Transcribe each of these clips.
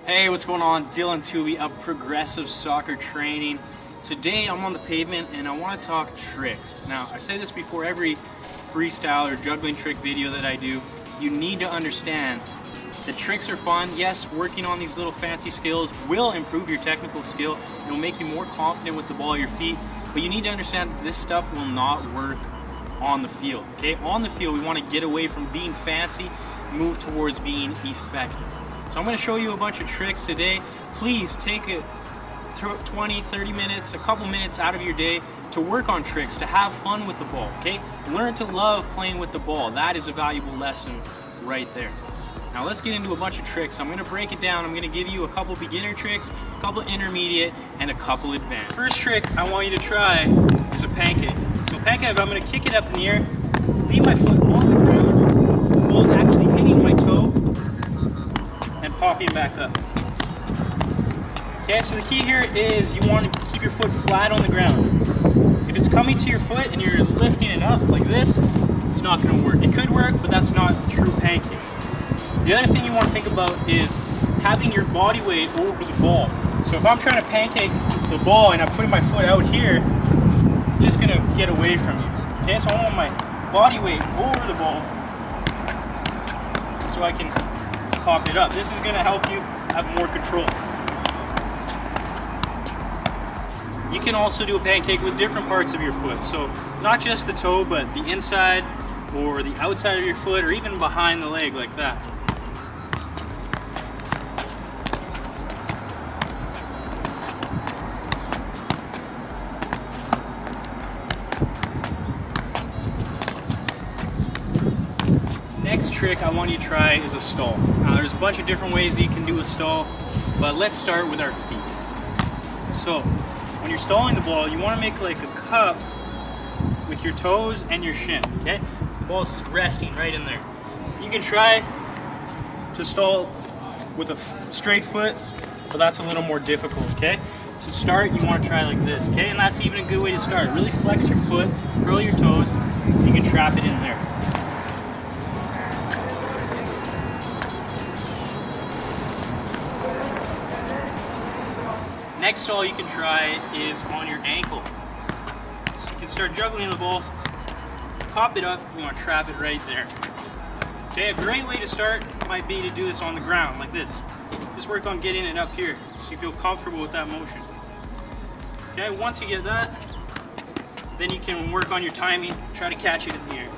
Hey, what's going on? Dylan Tooby of Progressive Soccer Training. Today I'm on the pavement and I want to talk tricks. Now, I say this before every freestyle or juggling trick video that I do. You need to understand that tricks are fun. Yes, working on these little fancy skills will improve your technical skill. It'll make you more confident with the ball at your feet. But you need to understand that this stuff will not work on the field. Okay, on the field we want to get away from being fancy, move towards being effective. So I'm going to show you a bunch of tricks today. Please take it 20, 30 minutes, a couple minutes out of your day to work on tricks, to have fun with the ball, okay? Learn to love playing with the ball. That is a valuable lesson right there. Now let's get into a bunch of tricks. I'm going to break it down. I'm going to give you a couple beginner tricks, a couple intermediate, and a couple advanced. First trick I want you to try is a pancake. So pancake, I'm going to kick it up in the air, leave my foot on the ground, the ball's actually hitting my toe, and popping back up. Okay, so the key here is you want to keep your foot flat on the ground. If it's coming to your foot and you're lifting it up like this, it's not going to work. It could work, but that's not true pancake. The other thing you want to think about is having your body weight over the ball. So if I'm trying to pancake the ball and I'm putting my foot out here, it's just going to get away from you. Okay, so I want my body weight over the ball so I can pop it up. This is going to help you have more control. You can also do a pancake with different parts of your foot. So not just the toe, but the inside or the outside of your foot, or even behind the leg like that. Next trick I want you to try is a stall. Now there's a bunch of different ways that you can do a stall, but let's start with our feet. So when you're stalling the ball, you want to make like a cup with your toes and your shin, okay? So the ball's resting right in there. You can try to stall with a straight foot, but that's a little more difficult, okay? To start, you want to try like this, okay? And that's even a good way to start. Really flex your foot, curl your toes, and you can trap it in there. Next stall you can try is on your ankle. So you can start juggling the ball, pop it up, you want to trap it right there. Okay, a great way to start might be to do this on the ground, like this. Just work on getting it up here so you feel comfortable with that motion. Okay, once you get that, then you can work on your timing, try to catch it in the air.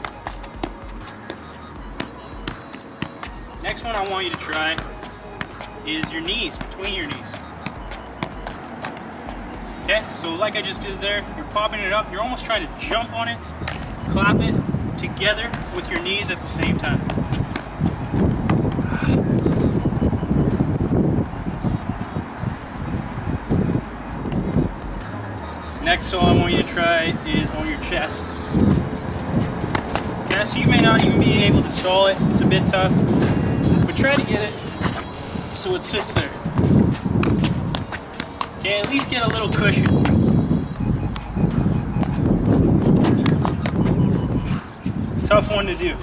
Next one I want you to try is your knees, between your knees. Okay, so like I just did there, you're popping it up, you're almost trying to jump on it, clap it together with your knees at the same time. Next stall I want you to try is on your chest. Okay, so you may not even be able to stall it, it's a bit tough, but try to get it so it sits there. Okay, at least get a little cushion. Tough one to do.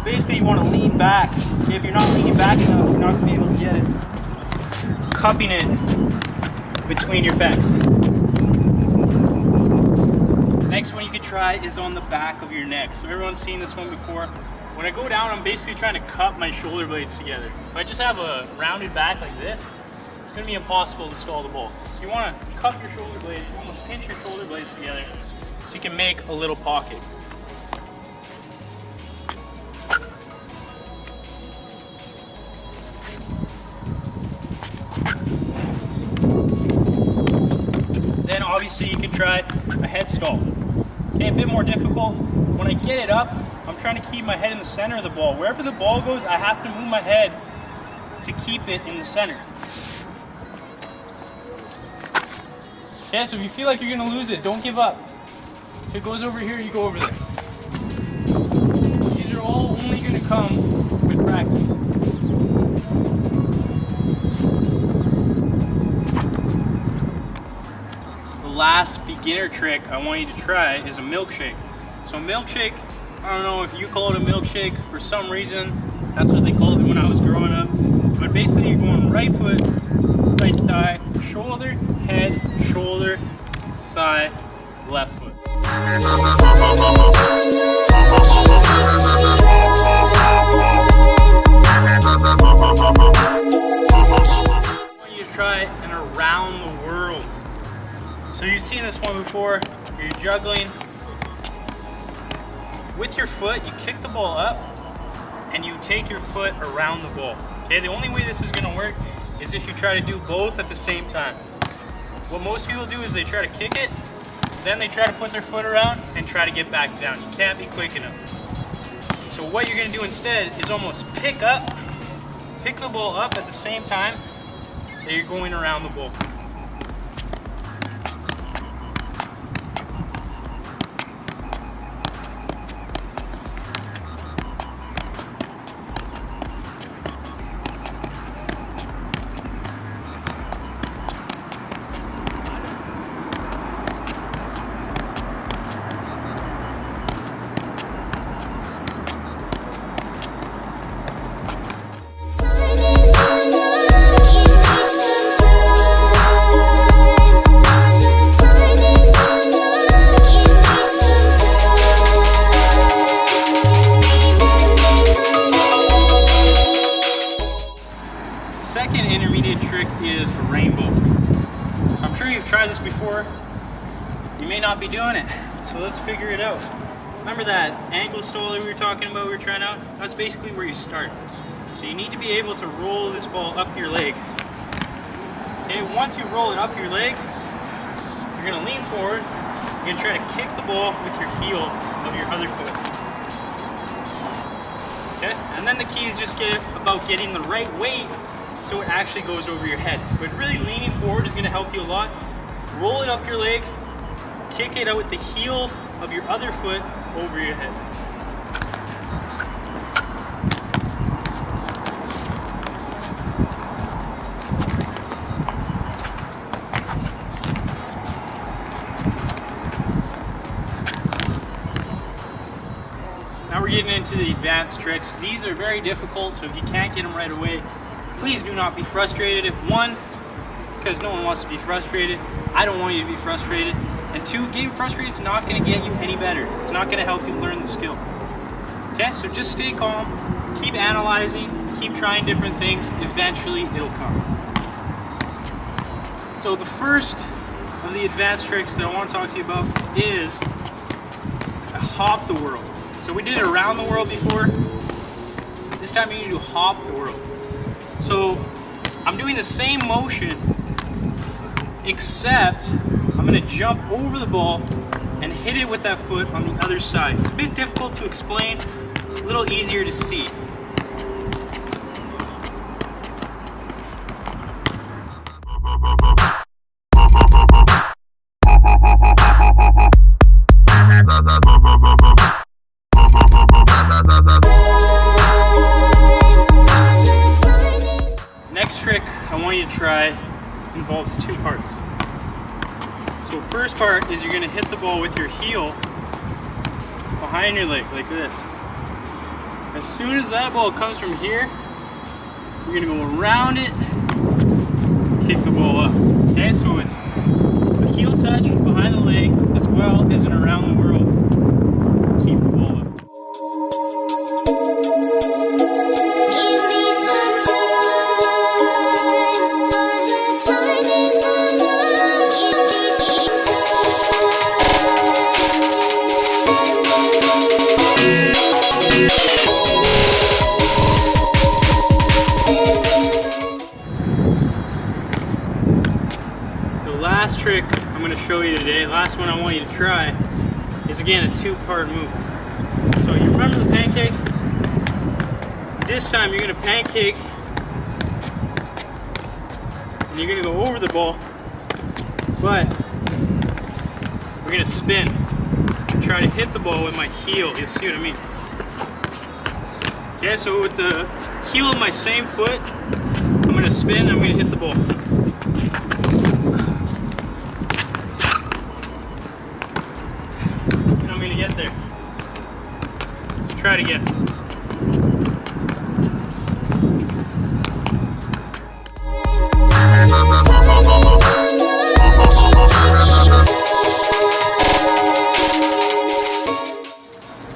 Basically you want to lean back. Okay, if you're not leaning back enough, you're not going to be able to get it. Cupping it between your pecs. Next one you could try is on the back of your neck. So everyone's seen this one before. When I go down, I'm basically trying to cup my shoulder blades together. If I just have a rounded back like this, it's going to be impossible to stall the ball. So you want to cup your shoulder blades, you almost pinch your shoulder blades together so you can make a little pocket. Then obviously you can try a head stall. Okay, a bit more difficult. When I get it up, I'm trying to keep my head in the center of the ball. Wherever the ball goes, I have to move my head to keep it in the center. Okay, so if you feel like you're going to lose it, don't give up. If it goes over here, you go over there. These are all only going to come with practice. last beginner trick I want you to try is a milkshake. So milkshake, I don't know if you call it a milkshake, for some reason that's what they called it when I was growing up. But basically you're going right foot, right thigh, shoulder, head, shoulder, thigh, left foot. I want you to try an around the world. So you've seen this one before, you're juggling. With your foot, you kick the ball up and you take your foot around the ball. Okay, the only way this is going to work is if you try to do both at the same time. What most people do is they try to kick it, then they try to put their foot around and try to get back down. You can't be quick enough. So what you're going to do instead is almost pick the ball up at the same time that you're going around the ball. Second intermediate trick is a rainbow. So I'm sure you've tried this before. You may not be doing it, so let's figure it out. Remember that ankle stall that we were talking about, we were trying out? That's basically where you start. So you need to be able to roll this ball up your leg. Okay, once you roll it up your leg, you're going to lean forward. You're going to try to kick the ball with your heel of your other foot. Okay, and then the key is just about getting the right weight so it actually goes over your head. But really leaning forward is going to help you a lot. Roll it up your leg, kick it out with the heel of your other foot over your head. Now we're getting into the advanced tricks. These are very difficult, so if you can't get them right away, please do not be frustrated. One, because no one wants to be frustrated. I don't want you to be frustrated. And two, getting frustrated is not going to get you any better. It's not going to help you learn the skill. Okay, so just stay calm, keep analyzing, keep trying different things. Eventually, it'll come. So the first of the advanced tricks that I want to talk to you about is hop the world. So we did it around the world before. This time you need to do hop the world. So I'm doing the same motion, except I'm going to jump over the ball and hit it with that foot on the other side. It's a bit difficult to explain, a little easier to see. Next trick I want you to try involves two parts. So first part is you're going to hit the ball with your heel behind your leg like this. As soon as that ball comes from here, you're going to go around it, kick the ball up. Okay, so it's a heel touch behind the leg as well as an around the world. Keep the ball up. Last trick I'm going to show you today, last one I want you to try, is again a two-part move. So you remember the pancake? This time you're going to pancake and you're going to go over the ball, but we're going to spin and try to hit the ball with my heel. You'll see what I mean. Okay, so with the heel of my same foot, I'm going to spin and I'm going to hit the ball. get there. Let's try it again.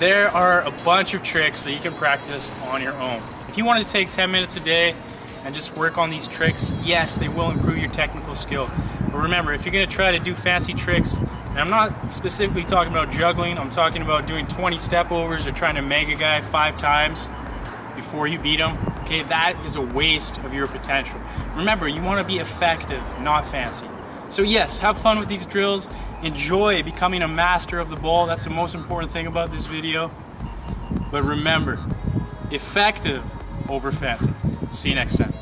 There are a bunch of tricks that you can practice on your own. If you want to take 10 minutes a day and just work on these tricks, yes, they will improve your technical skill. But remember, if you're going to try to do fancy tricks, and I'm not specifically talking about juggling, I'm talking about doing 20 step overs or trying to meg a guy 5 times before you beat him, okay, that is a waste of your potential. Remember, you want to be effective, not fancy. So yes, have fun with these drills, enjoy becoming a master of the ball, that's the most important thing about this video. But remember, effective over fancy. See you next time.